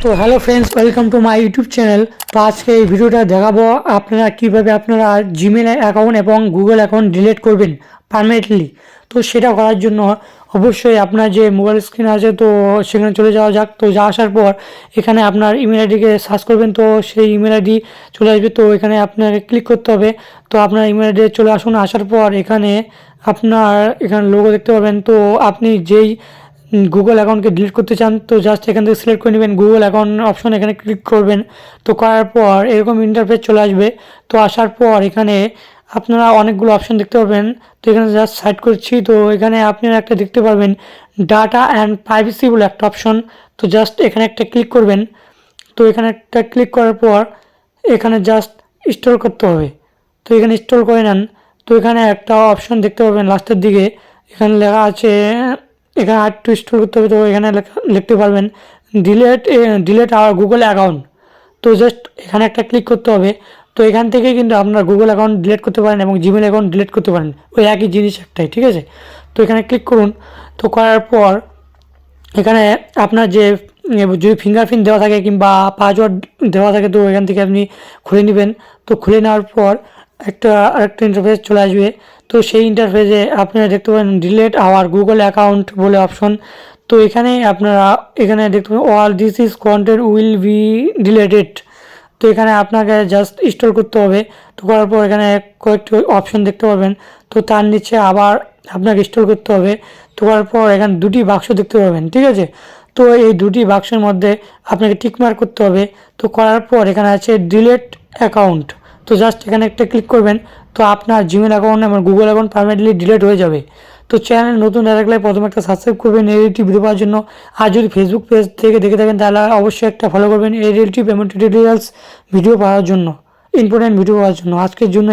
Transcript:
তো hello friends, welcome to my YouTube channel. তো আজকে এই ভিডিওটা দেখাবো আপনারা কীভাবে আপনারা জিমেল অ্যাকাউন্ট এবং গুগল অ্যাকাউন্ট ডিলিট করবেন পারমানেন্টলি। তো সেটা করার জন্য অবশ্যই আপনার যে মোবাইল স্ক্রিন আছে তো সেখানে চলে যাওয়া যাক। তো যা আসার পর এখানে আপনার ইমেল আইডিকে সার্চ করবেন, তো সেই ইমেল আইডি চলে আসবে। তো এখানে আপনাকে ক্লিক করতে হবে। তো আপনার ইমেল আইডি চলে আসুন। আসার পর এখানে আপনার এখানে লোগো দেখতে পাবেন। তো আপনি যেই গুগল অ্যাকাউন্টকে ডিলিট করতে চান তো জাস্ট এখান থেকে সিলেক্ট করে নেবেন গুগল অ্যাকাউন্ট অপশন, এখানে ক্লিক করবেন। তো করার পর এরকম ইন্টারফেস চলে আসবে। তো আসার পর এখানে আপনারা অনেকগুলো অপশন দেখতে পাবেন। তো এখানে জাস্ট সাইড করছি। তো এখানে আপনারা একটা দেখতে পারবেন ডাটা অ্যান্ড প্রাইভেসি বলে একটা অপশন। তো জাস্ট এখানে একটা ক্লিক করবেন। তো এখানে একটা ক্লিক করার পর এখানে জাস্ট ইনস্টল করতে হবে। তো এখানে ইনস্টল করে নেন। তো এখানে একটা অপশন দেখতে পাবেন লাস্টের দিকে, এখানে লেখা আছে, এখানে আর একটু ইনস্টল করতে হবে। তো এখানে লিখতে পারবেন ডিলেট আওয়ার গুগল অ্যাকাউন্ট। তো জাস্ট এখানে একটা ক্লিক করতে হবে। তো এখান থেকে কিন্তু আপনার গুগল অ্যাকাউন্ট ডিলিট করতে পারেন এবং জিমেল অ্যাকাউন্ট ডিলিট করতে পারেন, ওই একই জিনিস একটাই, ঠিক আছে। তো এখানে ক্লিক করুন। তো করার পর এখানে আপনার যে যদি ফিঙ্গারপ্রিন্ট দেওয়া থাকে কিংবা পাসওয়ার্ড দেওয়া থাকে তো এখান থেকে আপনি খুলে নেবেন। তো খুলে নেওয়ার পর আরেকটা ইন্টারফেস চলে আসবে। তো সেই ইন্টারফেসে আপনারা দেখতে পাবেন ডিলিট আওয়ার গুগল অ্যাকাউন্ট বলে অপশন। তো এখানে আপনারা এখানে দেখতে পাবেন all this is content will be deleted. তো এখানে আপনাকে জাস্ট ইনস্টল করতে হবে। তো করার পর এখানে কয়েকটি অপশন দেখতে পাবেন। তো তার নিচে আবার আপনাকে ইনস্টল করতে হবে। তো করার পর এখানে দুটি বাক্স দেখতে পাবেন, ঠিক আছে। তো এই দুটি বাক্সের মধ্যে আপনাকে টিকমার্ক করতে হবে। তো করার পর এখানে আছে ডিলিট অ্যাকাউন্ট। তো জাস্ট এখানে একটা ক্লিক করবেন। তো আপনার জিমেল অ্যাকাউন্ট এবং গুগল অ্যাকাউন্ট পারমানেন্টলি ডিলিট হয়ে যাবে। তো চ্যানেল নতুন থাকলে প্রথমে একটা সাবস্ক্রাইব করবেন এই রিলেটিভ ভিডিও পাওয়ার জন্য। আর যদি ফেসবুক পেজ থেকে দেখে থাকেন তাহলে অবশ্যই একটা ফলো করবেন এই রিলেটিভ পেমেন্ট টিউটোরিয়ালস ভিডিও পাওয়ার জন্য, ইম্পর্টেন্ট ভিডিও পাওয়ার জন্য। আজকের জন্য